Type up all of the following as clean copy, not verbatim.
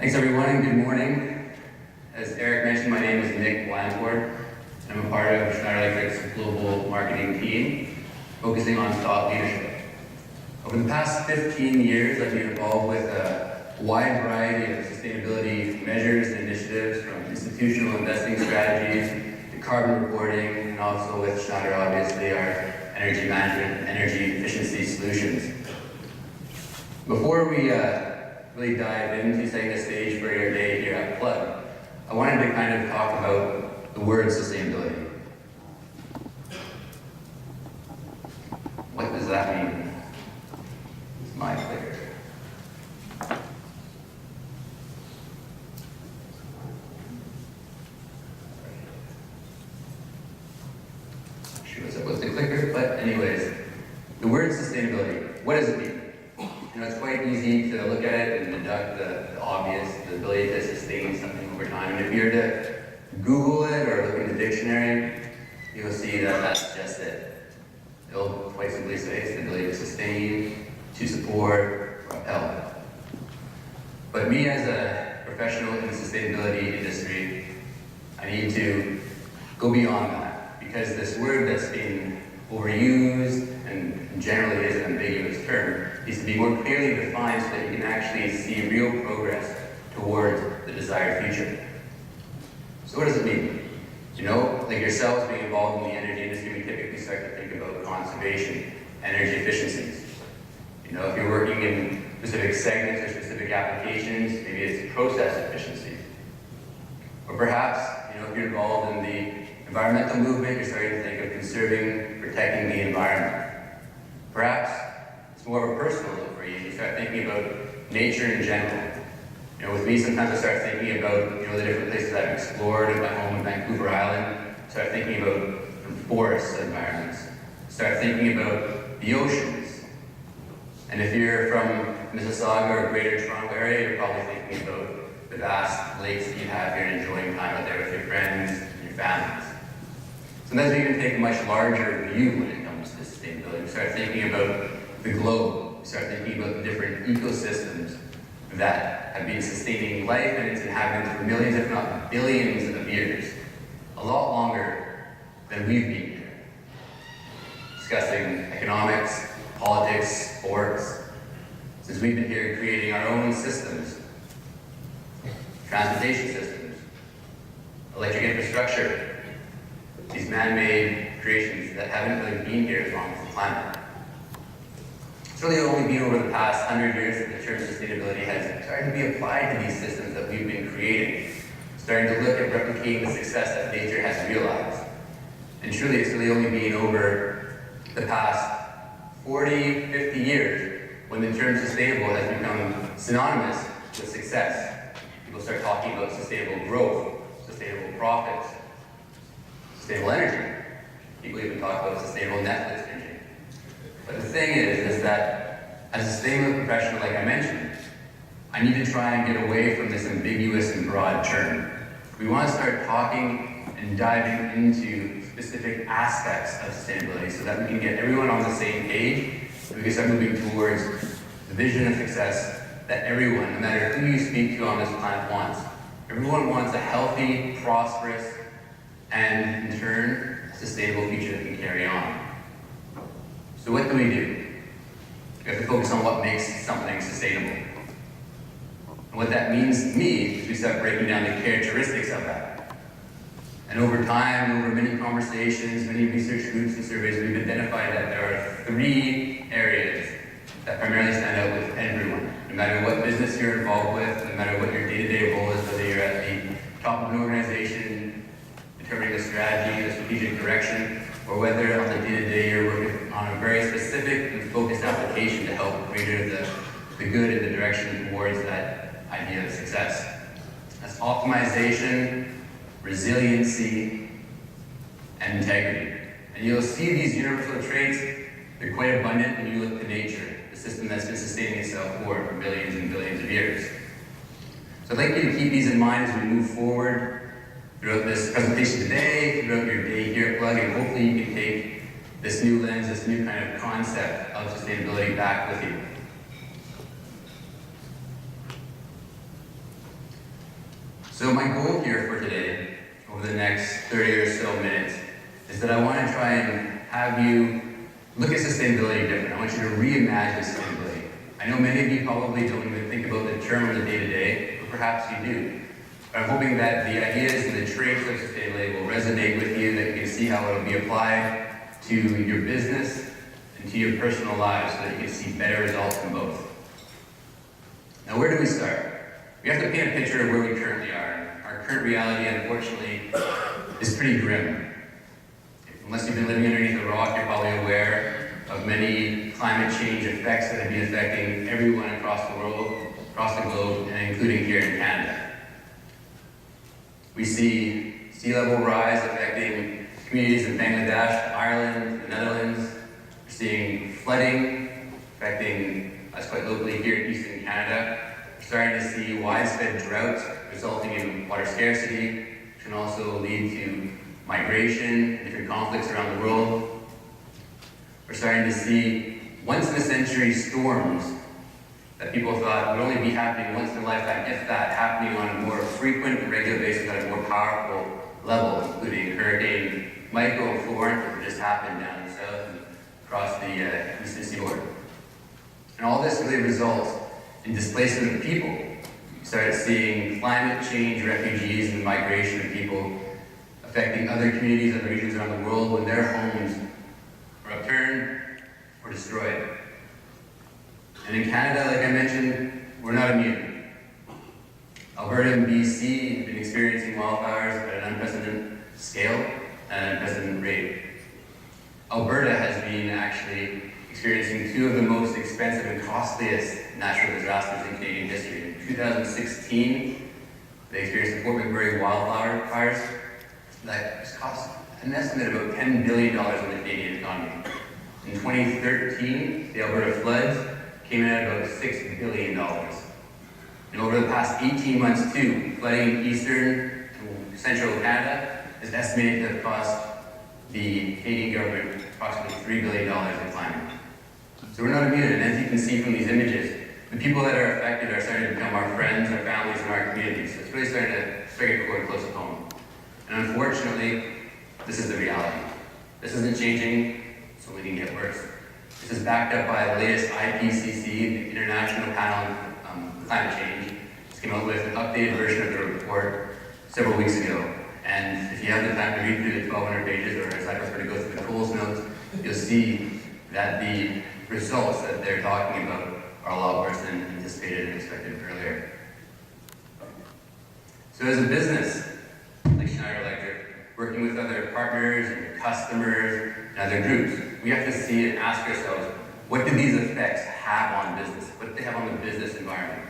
Thanks everyone and good morning. As Eric mentioned, my name is Blandford. I'm a part of Schneider Electric's global marketing team, focusing on thought leadership. Over the past 15 years, I've been involved with a wide variety of sustainability measures and initiatives, from institutional investing strategies to carbon reporting, and also with Schneider, obviously, our energy management, energy efficiency solutions. Before we really dive into setting the stage for your day here at Plug, I wanted to kind of talk about the word sustainability. What does that mean? It's my clicker. Not sure what's up with the clicker, but anyways, the word sustainability, what does it mean? You know, it's quite easy to look at it and deduct the obvious, the ability to sustain something over time. And if you were to Google it or look in the dictionary, you'll see that that's just it. It'll quite simply say it's the ability to sustain, to support, or upheld. But me as a professional in the sustainability industry, I need to go beyond that, because this word that's being overused and generally is an ambiguous term needs to be more clearly defined so that you can actually see real progress towards the desired future. So what does it mean? You know, like yourselves being involved in the energy industry, we typically start to think about conservation, energy efficiencies. You know, if you're working in specific segments or specific applications, maybe it's process efficiency. Or perhaps, you know, if you're involved in the environmental movement, you're starting to think of conserving, protecting the environment. Perhaps it's more of a personal look for you. You start thinking about nature in general. You know, with me, sometimes I start thinking about, you know, the different places I've explored at my home in Vancouver Island. Start thinking about forests environments. Start thinking about the oceans. And if you're from Mississauga or Greater Toronto area, you're probably thinking about the vast lakes that you have here and enjoying time out there with your friends and your families. Sometimes we even take a much larger view when it comes to sustainability. We start thinking about the globe. We start thinking about the different ecosystems that have been sustaining life and its inhabitants for millions, if not billions of years. A lot longer than we've been here. Discussing economics, politics, sports, since we've been here creating our own systems, transportation systems, electric infrastructure, these man-made creations that haven't really been here as long as the planet. It's really only been over the past 100 years that the term sustainability has started to be applied to these systems that we've been creating, starting to look at replicating the success that nature has realized. And truly, it's really only been over the past 40, 50 years when the term sustainable has become synonymous with success. People start talking about sustainable growth, sustainable profits, sustainable energy. People even talk about sustainable Netflix binging. But the thing is that as a sustainable professional, like I mentioned, I need to try and get away from this ambiguous and broad term. We want to start talking and diving into specific aspects of sustainability so that we can get everyone on the same page, and we can start moving towards the vision of success that everyone, no matter who you speak to on this planet, wants. Everyone wants a healthy, prosperous, and in turn, a sustainable future that can carry on. So what do? We have to focus on what makes something sustainable. And what that means to me is we start breaking down the characteristics of that. And over time, over many conversations, many research groups and surveys, we've identified that there are 3 areas that primarily stand out with everyone. No matter what business you're involved with, no matter what your day-to-day role is, whether you're at the top of an organization, determining the strategy, the strategic direction, or whether on the day-to-day you're working on a very specific and focused application to help greater the good in the direction towards that idea of success. That's optimization, resiliency, and integrity. And you'll see these universal traits, they're quite abundant when you look to nature, the system that's been sustaining itself for billions and billions of years. So I'd like you to keep these in mind as we move forward throughout this presentation today, throughout your day here at Plug, and hopefully you can take this new lens, this new kind of concept of sustainability back with you. So my goal here for today, over the next 30 or so minutes, is that I want to try and have you look at sustainability different. I want you to reimagine sustainability. I know many of you probably don't even think about the term on the day-to-day, but perhaps you do. But I'm hoping that the ideas and the traits of sustainability will resonate with you, that you can see how it will be applied to your business and to your personal lives, so that you can see better results from both. Now, where do we start? We have to paint a picture of where we currently are. Our current reality, unfortunately, is pretty grim. Unless you've been living underneath a rock, you're probably aware of many climate change effects that have been affecting everyone across the world, across the globe, and including here in Canada. We see sea level rise affecting communities in Bangladesh, Ireland, the Netherlands. We're seeing flooding affecting us quite locally here in Eastern Canada. We're starting to see widespread drought resulting in water scarcity, which can also lead to migration, different conflicts around the world. We're starting to see once-in-a-century storms that people thought would only be happening once in a lifetime, if that, happening on a more frequent and regular basis at a more powerful level, including Hurricane Michael and Florence, that just happened down the south and across the eastern seaboard. And all this really results in displacement of people. We started seeing climate change, refugees, and migration of people affecting other communities, other regions around the world when their homes were upturned or destroyed. And in Canada, like I mentioned, we're not immune. Alberta and BC have been experiencing wildfires at an unprecedented scale and an unprecedented rate. Alberta has been actually experiencing two of the most expensive and costliest natural disasters in Canadian history. In 2016, they experienced the Fort McMurray wildfires that cost an estimate of about $10 billion in the Canadian economy. In 2013, the Alberta floods came in at about $6 billion. And over the past 18 months too, flooding in eastern and central Canada is estimated to have cost the Canadian government approximately $3 billion in climate. So we're not immune, and as you can see from these images, the people that are affected are starting to become our friends, our families, and our communities. So it's really starting to strike a chord close to home. And unfortunately, this is the reality. This isn't changing, it's only going to get worse. This is backed up by the latest IPCC, the International Panel on Climate Change. It's came out with an updated version of the report several weeks ago. And if you have the time to read through the 1,200 pages, or as I prefer to go through the Coles notes, you'll see that the results that they're talking about are a lot worse than anticipated and expected earlier. So as a business, like Schneider, working with other partners and customers and other groups, we have to see and ask ourselves, what do these effects have on business? What do they have on the business environment?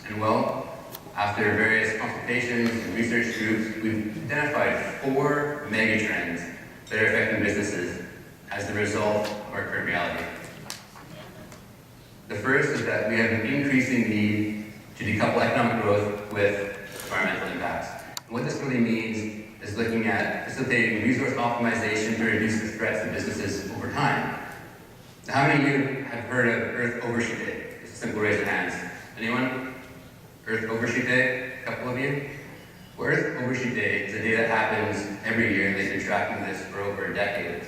And well, after various consultations and research groups, we've identified 4 megatrends that are affecting businesses as the result of our current reality. The first is that we have an increasing need to decouple economic growth with environmental impacts. And what this really means is looking at facilitating resource optimization to reduce the threats to businesses over time. Now, how many of you have heard of Earth Overshoot Day? Just a simple raise of hands. Anyone? Earth Overshoot Day? A couple of you? Well, Earth Overshoot Day is a day that happens every year, and they've been tracking this for over a decade.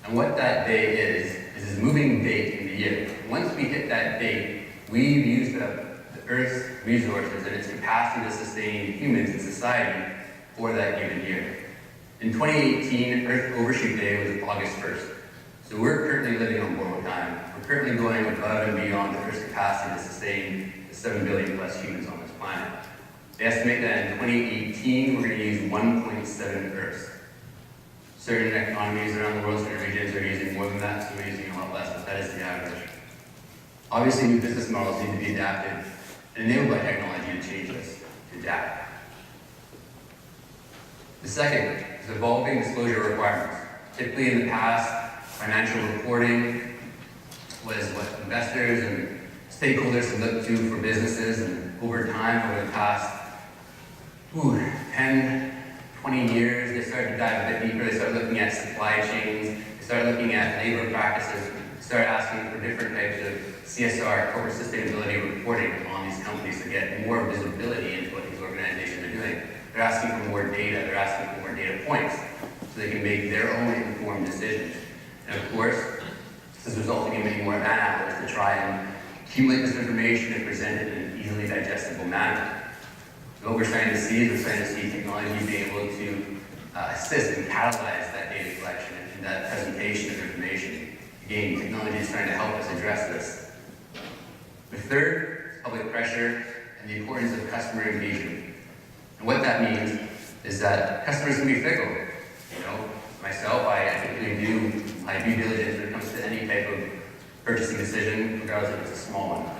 And what that day is this moving date in the year. Once we hit that date, we've used up the Earth's resources and its capacity to sustain humans and society for that given year. In 2018, Earth Overshoot Day was August 1st. So we're currently living on borrowed time. We're currently going above and beyond the Earth's capacity to sustain the 7 billion plus humans on this planet. They estimate that in 2018, we're going to use 1.7 Earths. Certain economies around the world, certain regions are using more than that, so we're using a lot less, but that is the average. Obviously, new business models need to be adapted and enabled by technology to change this, to adapt. The second is evolving disclosure requirements. Typically in the past, financial reporting was what investors and stakeholders have looked to for businesses, and over time, over the past 10, 20 years, they started to dive a bit deeper. They started looking at supply chains, they started looking at labor practices, they started asking for different types of CSR, corporate sustainability reporting on these companies to get more visibility into what these organizations organization are doing. They're asking for more data, they're asking for more data points, so they can make their own informed decisions. And of course, this is resulting in many more man-hours to try and accumulate this information and present it in an easily digestible manner. So what we're starting to see is we're starting to see technology being able to assist and catalyze that data collection and that presentation of information. Again, technology is trying to help us address this. The third is public pressure and the importance of customer engagement. And what that means is that customers can be fickle. You know, myself, I typically do my due diligence when it comes to any type of purchasing decision, regardless if it's a small one.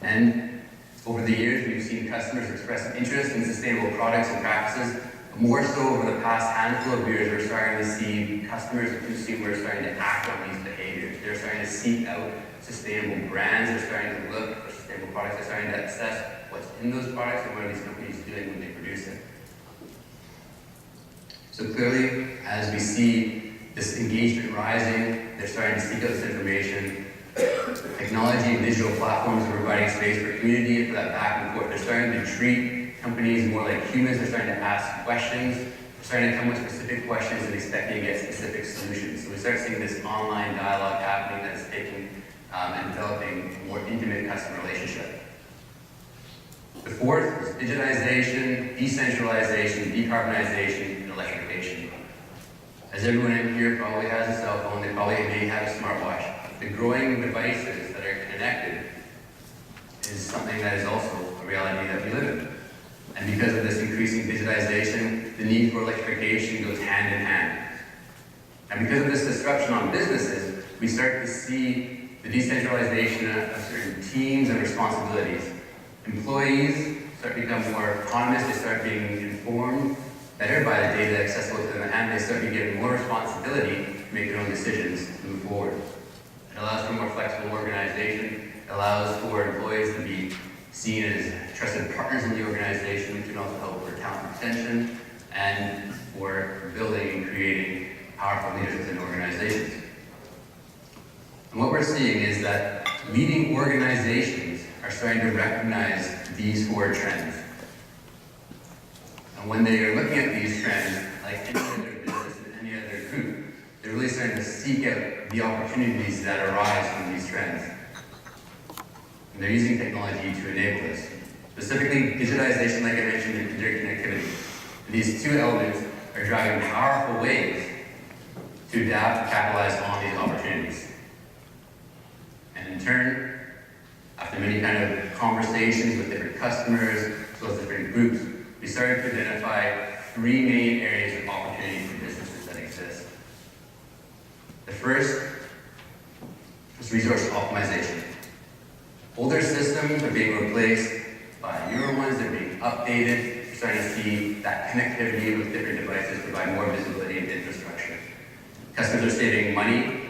And over the years, we've seen customers express an interest in sustainable products and practices. More so over the past handful of years, we're starting to see customers and consumers starting to act on these behaviors. They're starting to seek out sustainable brands. They're starting to look for sustainable products. They're starting to assess what's in those products and what are these companies doing when they produce it. So clearly, as we see this engagement rising, they're starting to seek out this information. Technology and digital platforms are providing space for community and for that back and forth. They're starting to treat companies more like humans. They're starting to ask questions. They're starting to come with specific questions and expecting to get specific solutions. So we start seeing this online dialogue happening that's taking and developing a more intimate customer relationship. The fourth is digitization, decentralization, decarbonization, and electrification. As everyone in here probably has a cell phone, they probably may have a smartwatch. The growing devices that are connected is something that is also a reality that we live in. And because of this increasing digitization, the need for electrification goes hand in hand. And because of this disruption on businesses, we start to see the decentralization of certain teams and responsibilities. Employees start to become more autonomous, they start being informed better by the data accessible to them, and they start to get more responsibility to make their own decisions to move forward. It allows for more flexible organization. It allows for employees to be seen as trusted partners in the organization, which can also help for talent retention and for building and creating powerful leaders within organizations. And what we're seeing is that leading organizations are starting to recognize these four trends. And when they are looking at these trends, like any other business and any other group, they're really starting to seek out the opportunities that arise from these trends. And they're using technology to enable this. Specifically, digitization, like I mentioned, and interconnectivity. And these two elements are driving powerful ways to adapt and capitalize on these opportunities. And in turn, after many kind of conversations with different customers, as well as different groups, we started to identify three main areas of opportunity for businesses that exist. The first is resource optimization. Older systems are being replaced by newer ones, they're being updated. We're starting to see that connectivity with different devices provide more visibility into infrastructure. Customers are saving money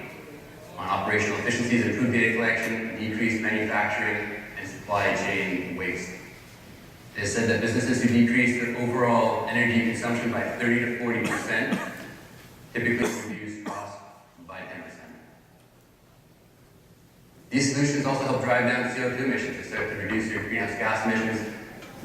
on operational efficiencies, improved data collection, decreased manufacturing, and supply chain waste. It is said that businesses who decrease their overall energy consumption by 30 to 40% typically reduce costs by 10%. These solutions also help drive down CO2 emissions. They start to reduce your greenhouse gas emissions.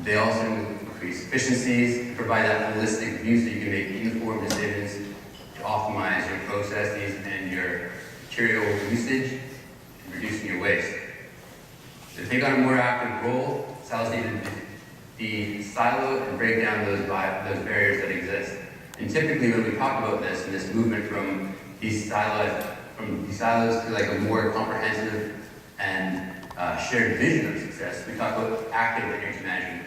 They also increase efficiencies and provide that holistic view so you can make informed decisions to optimize your processes and your material usage and reducing your waste. To take on a more active role, Sal's needed to de-silo and break down those barriers that exist. And typically when we talk about this and this movement from these silos to like a more comprehensive and shared vision of success, we talk about active energy management.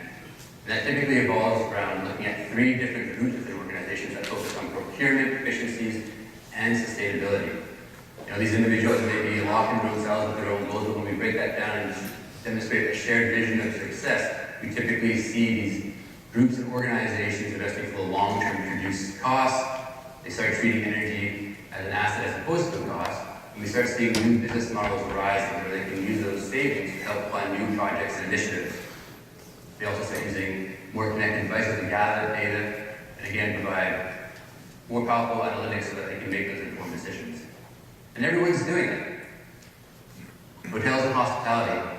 And that typically evolves around looking at three different groups within organizations that focus on procurement, efficiencies, and sustainability. You know, these individuals may be locked into themselves with their own goals, but when we break that down and demonstrate a shared vision of success, we typically see these groups and organizations investing for the long term to reduce costs. They start treating energy as an asset as opposed to a cost. And we start seeing new business models arising where they can use those savings to help fund new projects and initiatives. They also start using more connected devices to gather data and again provide more powerful analytics so that they can make those informed decisions. And everyone's doing it. Hotels and hospitality.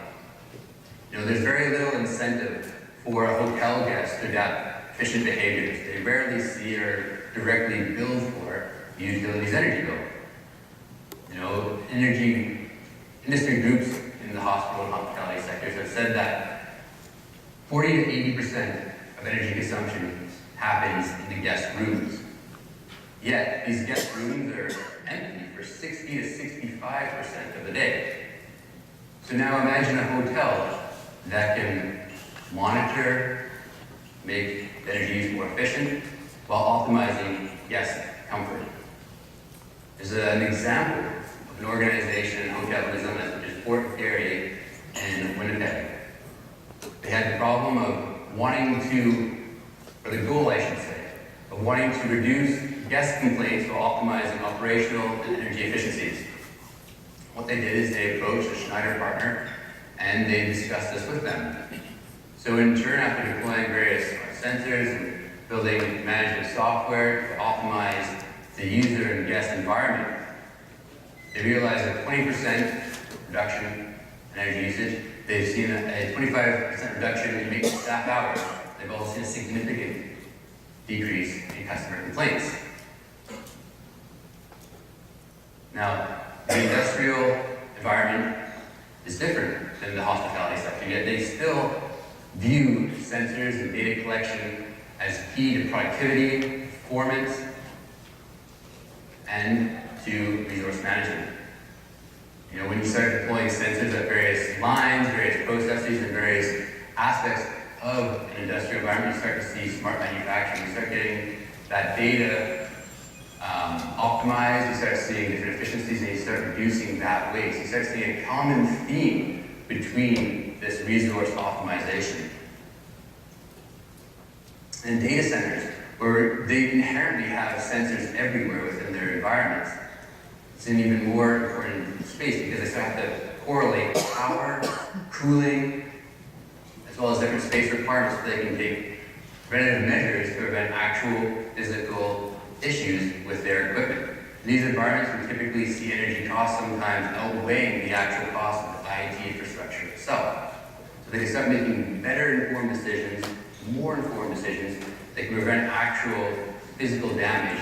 You know, there's very little incentive for a hotel guest to adapt efficient behaviors. They rarely see or directly bill for the utility's energy bill. You know, energy industry groups in the hospital and hospitality sectors have said that 40 to 80% of energy consumption happens in the guest rooms. Yet, these guest rooms are empty for 60 to 65% of the day. So now imagine a hotel that can monitor, make the energy use more efficient, while optimizing guest comfort. There's an example of an organization in hotel tourism, which is Fort Garry in Winnipeg. They had the problem of wanting to, or the goal I should say, of wanting to reduce guest complaints while optimizing operational and energy efficiencies. What they did is they approached a Schneider partner and they discussed this with them. So in turn, after deploying various sensors and building management software to optimize the user and guest environment, they realized a 20% reduction in energy usage. They've seen a 25% reduction in maintenance staff hours. They've also seen a significant decrease in customer complaints. Now, the industrial environment is different than the hospitality sector, yet they still view sensors and data collection as key to productivity, performance, and to resource management. You know, when you start deploying sensors at various lines, various processes, and various aspects of an industrial environment, you start to see smart manufacturing. You start getting that data optimized, you start seeing different efficiencies, and you start reducing that waste. You start seeing a common theme between this resource optimization. And data centers, where they inherently have sensors everywhere within their environments, it's an even more important space because they start to correlate power, cooling, as well as different space requirements so they can take preventative measures to prevent actual physical issues with their equipment. In these environments, we typically see energy costs sometimes outweighing the actual cost of the IT infrastructure itself. So they can start making better informed decisions, more informed decisions that can prevent actual physical damage,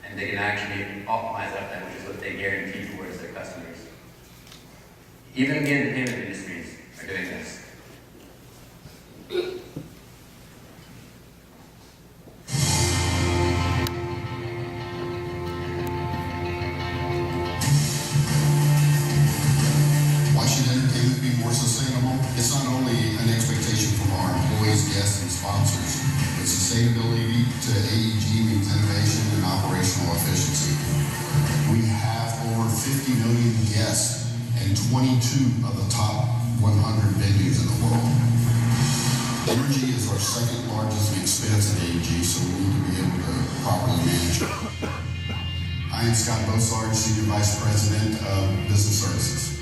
and they can actually optimize uptime, which is what they guarantee towards their customers. Even the entertainment industries are doing this. Why should entertainment be more sustainable? It's not only an expectation from our employees, guests, and sponsors, but sustainability to AEG means innovation and operational efficiency. We have over 50 million guests and 22 of the top 100 venues in the world. Energy is our second largest expense at AEG, so we need to be able to properly manage it. I am Scott Bossard, Senior Vice President of Business Services.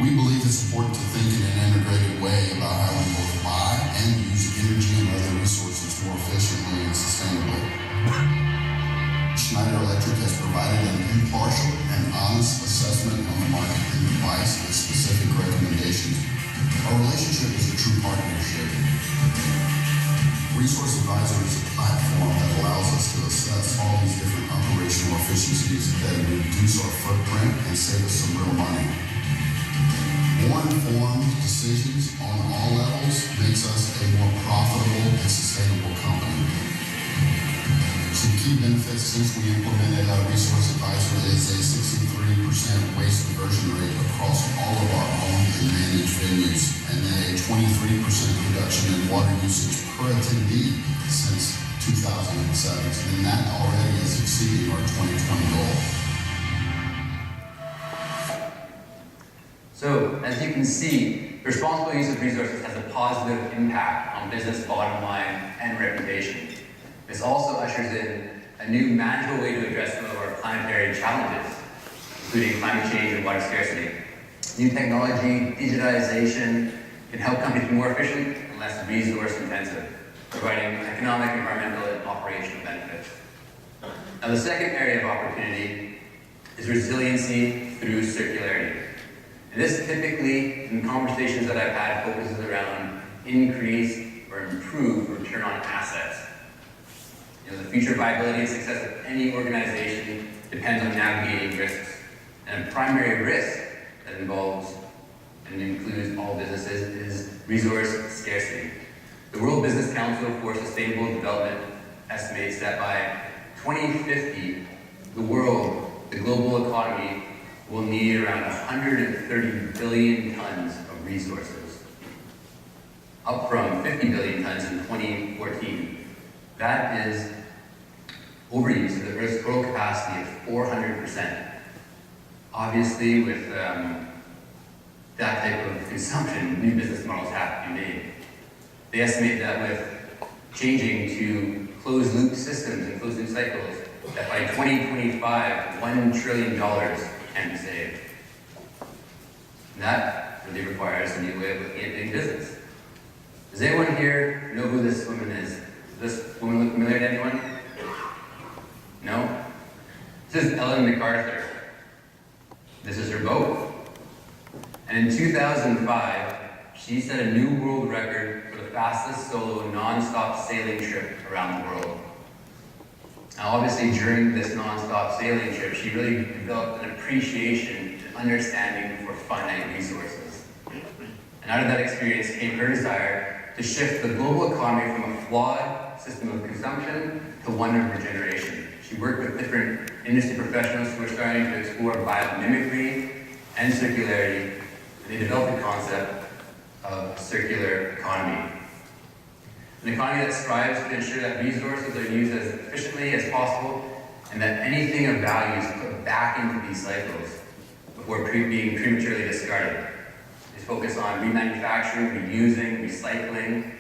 We believe it's important to think in an integrated way about how we both buy and use energy and other resources more efficiently and sustainably. Schneider Electric has provided an impartial and honest assessment on the market and advice with specific recommendations. Our relationship is a true partnership. Resource Advisor is a platform that allows us to assess all these different operational efficiencies that reduce our footprint and save us some real money. More informed decisions on all levels makes us a more profitable and sustainable company. Some key benefits since we implemented Resource Advisor is a 63% waste diversion rate across all of our owned and managed venues, and then a 23% reduction in water usage per attendee since 2007, and that already is exceeding our 2020 goal. So, as you can see, responsible use of resources has a positive impact on business bottom line and reputation. This also ushers in a new manageable way to address some of our planetary challenges, including climate change and water scarcity. New technology, digitization, can help companies be more efficient and less resource intensive, providing economic, environmental, and operational benefits. Now, the second area of opportunity is resiliency through circularity. And this typically, in conversations that I've had, focuses around increase or improve return on assets. You know, the future viability and success of any organization depends on navigating risks. And a primary risk that involves and includes all businesses is resource scarcity. The World Business Council for Sustainable Development estimates that by 2050, the global economy will need around 130 billion tons of resources, up from 50 billion tons in 2014. That is overuse of the Earth's total capacity of 400%. Obviously, with that type of consumption, new business models have to be made. They estimate that with changing to closed-loop systems and closed-loop cycles, that by 2025, $1 trillion can be saved. And that really requires a new way of looking at doing business. Does anyone here know who this woman is? Does this woman look familiar to anyone? No? This is Ellen MacArthur. This is her boat. And in 2005, she set a new world record for the fastest solo non-stop sailing trip around the world. Now obviously during this non-stop sailing trip, she really developed an appreciation and understanding for finite resources. And out of that experience came her desire to shift the global economy from a flawed system of consumption to one of regeneration. She worked with different industry professionals who were starting to explore biomimicry and circularity, and they developed the concept of circular economy. An economy that strives to ensure that resources are used as efficiently as possible and that anything of value is put back into these cycles before being prematurely discarded. They focus on remanufacturing, reusing, recycling,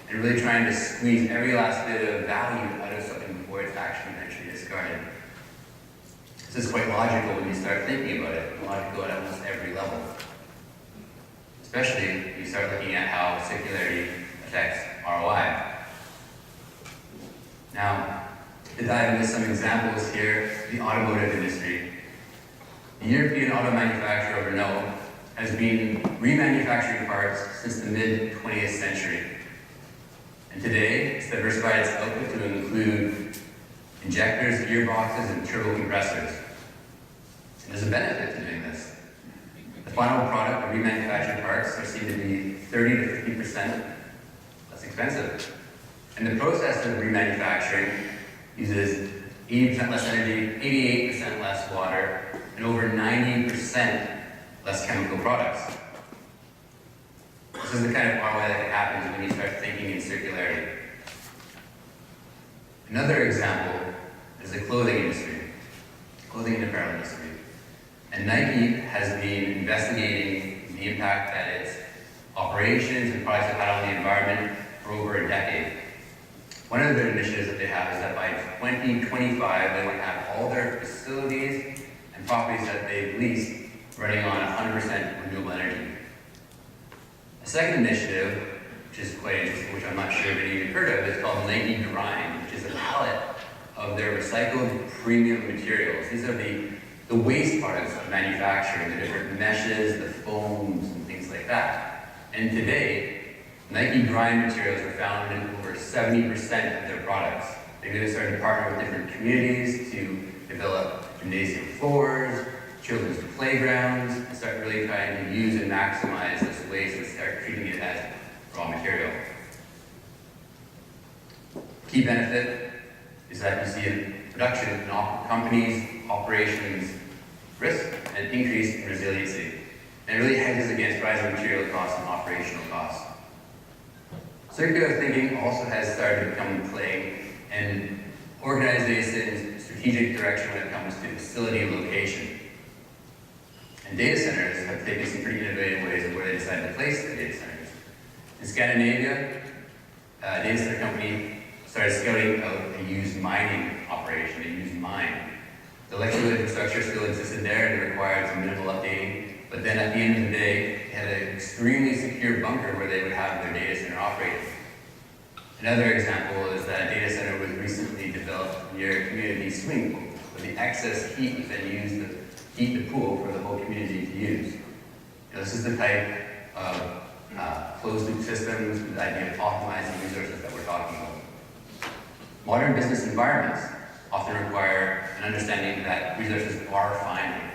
and really trying to squeeze every last bit of value out of something before it's actually eventually discarded. This is quite logical when you start thinking about it, logical at almost every level. Especially when you start looking at how circularity affects ROI. Now, to dive into some examples here, the automotive industry. The European auto manufacturer Renault has been remanufacturing parts since the mid-20th century. And today, it's diversified its output to include injectors, gearboxes, and turbo compressors. And there's a benefit to doing this. The final product of remanufactured parts are seen to be 30 to 50% less expensive. And the process of remanufacturing uses 80% less energy, 88% less water, and over 90% less chemical products. This is the kind of ROI that happens when you start thinking in circularity. Another example is the clothing industry, clothing and apparel industry. And Nike has been investigating the impact that its operations and products have had on the environment for over a decade. One of their initiatives that they have is that by 2025, they want to have all their facilities and properties that they've leased running on 100% renewable energy. A second initiative, which is quite interesting, which I'm not sure if any of you have heard of, is called Nike Grind, which is a palette of their recycled premium materials. These are the waste products of manufacturing, the different meshes, the foams, and things like that. And today, Nike Grind materials are found in over 70% of their products. They've even started to partner with different communities to develop gymnasium floors, children's playgrounds, and start really trying to use and maximize this waste and start treating it as raw material. Key benefit is that you see a reduction in companies' operations risk and an increase in resiliency. And it really hedges against rising material costs and operational costs. Circular thinking also has started to become in play and organizations' strategic direction when it comes to facility location. And data centers have taken some pretty innovative ways of where they decide to place their data centers. In Scandinavia, a data center company started scouting out a used mining operation, a used mine. The electrical infrastructure still existed there and it required some minimal updating, but then at the end of the day, they had an extremely secure bunker where they would have their data center operating. Another example is that a data center was recently developed near a community swimming pool, where the excess heat was then used to heat the pool for the whole community to use. This is the type of closed-loop systems, with the idea of optimizing resources that we're talking about. Modern business environments often require an understanding that resources are finite.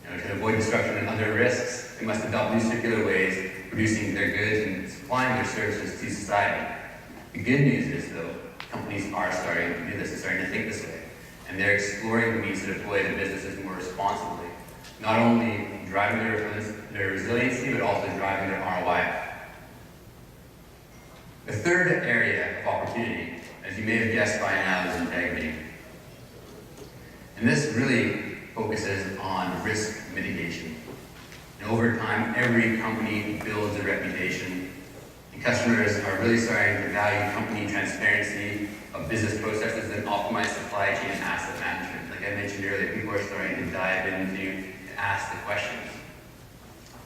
To avoid disruption and other risks, they must adopt new circular ways of producing their goods and supplying their services to society. The good news is, though, companies are starting to do this and starting to think this way, and they're exploring the means to deploy the businesses more responsibly, not only driving their resiliency, but also driving their ROI. The third area of opportunity, as you may have guessed by now, is integrity. And this really focuses on risk mitigation. And over time, every company builds a reputation, and customers are really starting to value company transparency of business processes and optimize supply chain and asset management. Like I mentioned earlier, people are starting to dive into and ask the questions.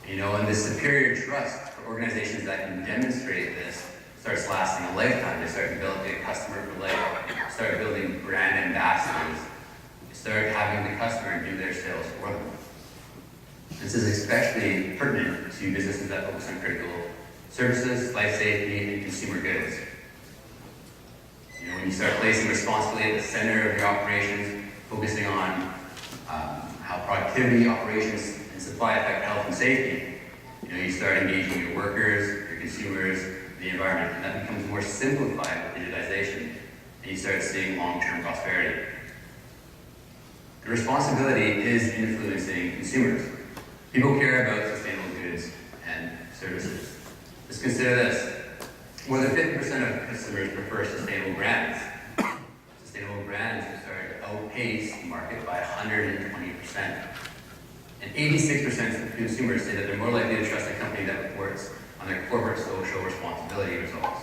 And this superior trust for organizations that can demonstrate this starts lasting a lifetime. They start developing a customer for life, start building brand ambassadors, start having the customer do their sales for them. This is especially pertinent to businesses that focus on critical services, life safety, and consumer goods. When you start placing responsibility at the center of your operations, focusing on how productivity, operations, and supply affect health and safety, you start engaging your workers, your consumers, the environment, and that becomes more simplified with digitization, and you start seeing long-term prosperity. The responsibility is influencing consumers. People care about sustainable goods and services. Just consider this. More than 50% of customers prefer sustainable brands. Sustainable brands have started to outpace the market by 120%. And 86% of consumers say that they're more likely to trust a company that reports on their corporate social responsibility results.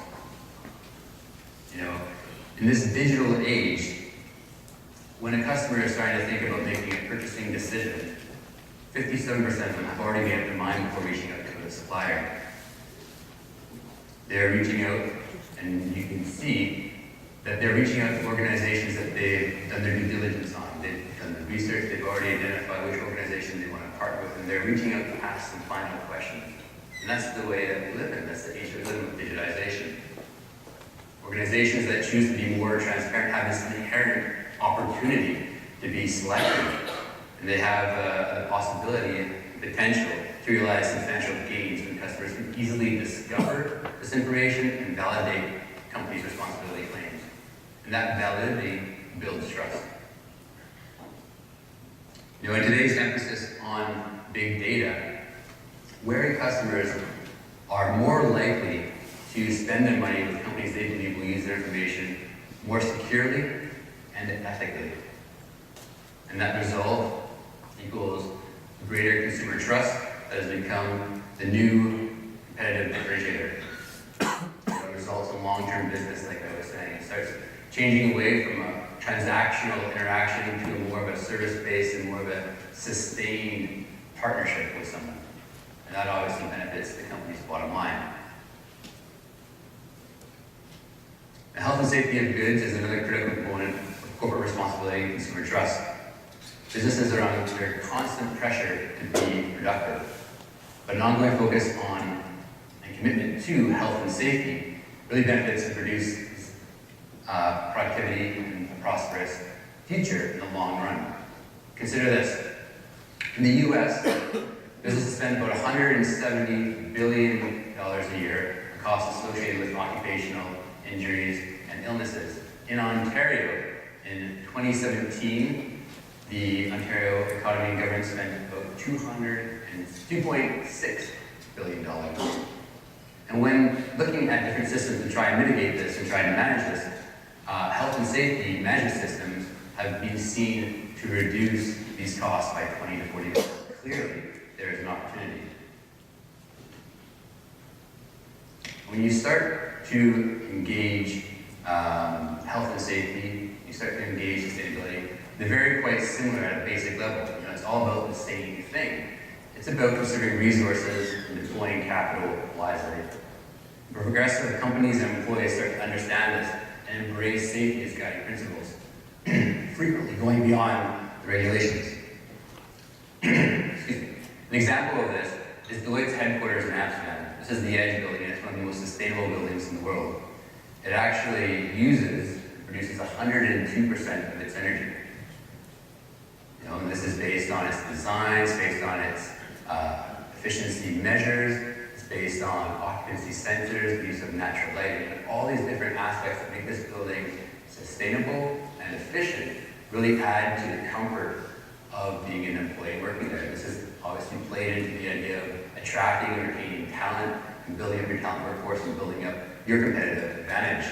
In this digital age, when a customer is starting to think about making a purchasing decision, 57% of them have already made up their mind before reaching out to a supplier. They're reaching out, and you can see that they're reaching out to organizations that they've done their due diligence on. They've done the research, they've already identified which organization they want to partner with, and they're reaching out to ask some final questions. And that's the way that we live in. That's the age we live in with digitization. Organizations that choose to be more transparent have this inherent opportunity to be selective, and they have the possibility and potential to realize substantial gains when customers can easily discover this information and validate companies' responsibility claims. And that validity builds trust. In today's emphasis on big data, wary customers are more likely to spend their money with companies they believe will use their information more securely and ethically. And that result equals greater consumer trust that has become the new competitive differentiator. It results in long-term business, like I was saying. It starts changing away from a transactional interaction to more of a service-based and more of a sustained partnership with someone. And that obviously benefits the company's bottom line. The health and safety of goods is another critical component of corporate responsibility and consumer trust. Businesses are under constant pressure to be productive, but an ongoing focus on and commitment to health and safety really benefits and produces productivity and a prosperous future in the long run. Consider this. In the US, businesses spend about $170 billion a year on costs associated with occupational injuries and illnesses. In Ontario, in 2017, the Ontario economy and government spent about $2.6 billion. And when looking at different systems to try and mitigate this and try to manage this, health and safety management systems have been seen to reduce these costs by 20 to 40%. Clearly, there is an opportunity. When you start to engage health and safety, you start to engage sustainability, they're very quite similar at a basic level. It's all about the same thing. It's about conserving resources and deploying capital wisely. Progressive companies and employees start to understand this and embrace safety as guiding principles, frequently going beyond the regulations. Excuse me. An example of this is Deloitte's headquarters in Amsterdam. This is the Edge building, and it's one of the most sustainable buildings in the world. It actually produces 102% of its energy. And this is based on its design, it's based on its efficiency measures, it's based on occupancy sensors, the use of natural lighting, and all these different aspects that make this building sustainable and efficient really add to the comfort of being an employee working there. This has obviously played into the idea of attracting and retaining talent and building up your talent workforce and building up your competitive advantage.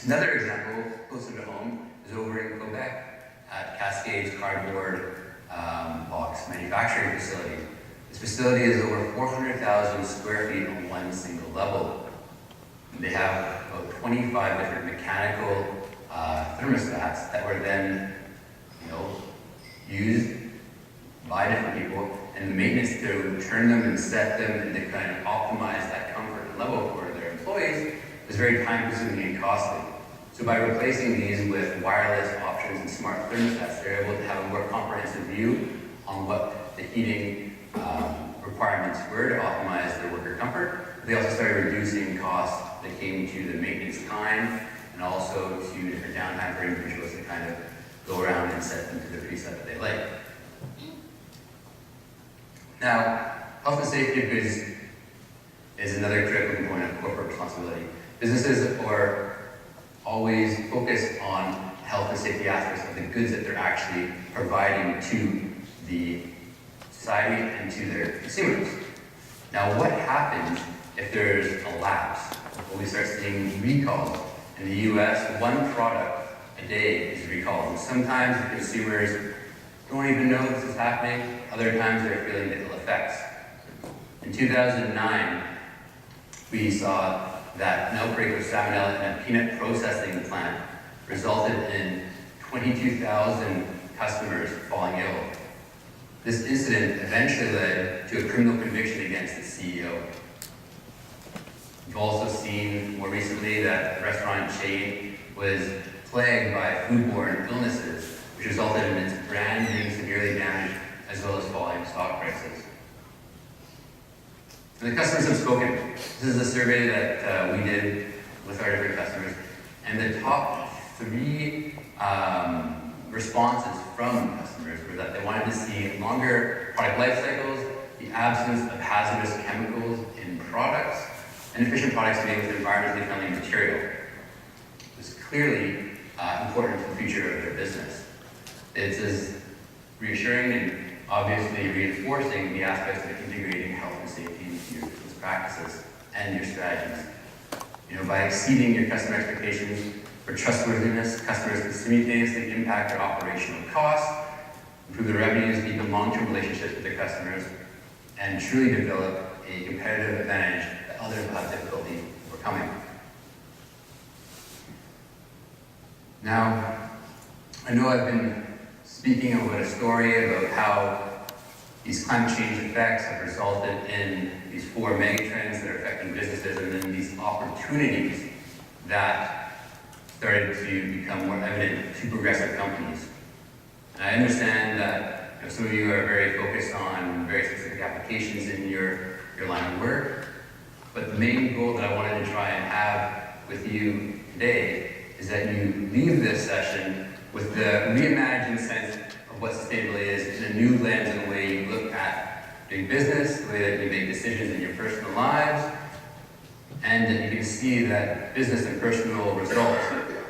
Another example, closer to home, is over in Quebec at Cascade's cardboard box manufacturing facility. This facility is over 400,000 square feet on one single level. They have about 25 different mechanical thermostats that were then, used by different people, and the maintenance crew would turn them and set them and to kind of optimize that comfort and level for their employees is very time-consuming and costly. So by replacing these with wireless options and smart thermostats, they're able to have a more comprehensive view on what the heating requirements were to optimize their worker comfort. They also started reducing costs that came to the maintenance time and also to different downtime for individuals to kind of go around and set them to the preset that they like. Now, health and safety of goods is another critical component of corporate responsibility. Businesses are always focused on health and safety aspects of the goods that they're actually providing to the society and to their consumers. Now, what happens if there's a lapse? Well, we start seeing recalls. In the US, one product a day is recalled. And sometimes the consumers don't even know this is happening. Other times they're feeling the ill effects. In 2009, we saw that an outbreak of salmonella in a peanut processing plant resulted in 22,000 customers falling ill. This incident eventually led to a criminal conviction against the CEO. We've also seen more recently that the restaurant chain was plagued by foodborne illnesses, which resulted in its brand being severely damaged as well as falling stock prices. And the customers have spoken. This is a survey that we did with our different customers, and the top 3 responses from customers were that they wanted to see longer product life cycles, the absence of hazardous chemicals in products, and efficient products made with environmentally friendly material. It's clearly important for the future of their business. It is reassuring and obviously reinforcing the aspects of integrating health and safety into your business practices and your strategies. By exceeding your customer expectations for trustworthiness, customers can simultaneously impact their operational costs, improve their revenues, deepen long-term relationships with their customers, and truly develop a competitive advantage that others will have difficulty overcoming. Now, I know I've been speaking about a story about how these climate change effects have resulted in these 4 megatrends that are affecting businesses, and then these opportunities that started to become more evident to progressive companies. And I understand that some of you are very focused on very specific applications in your line of work, but the main goal that I wanted to try and have with you today is that you leave this session with the reimagined sense of what sustainability is in a new lens and the way you look at doing business, the way that you make decisions in your personal lives, and that you can see that business and personal results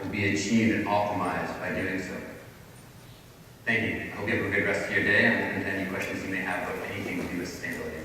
will be achieved and optimized by doing so. Thank you. I hope you have a good rest of your day, and we'll get to any questions you may have about anything to do with sustainability.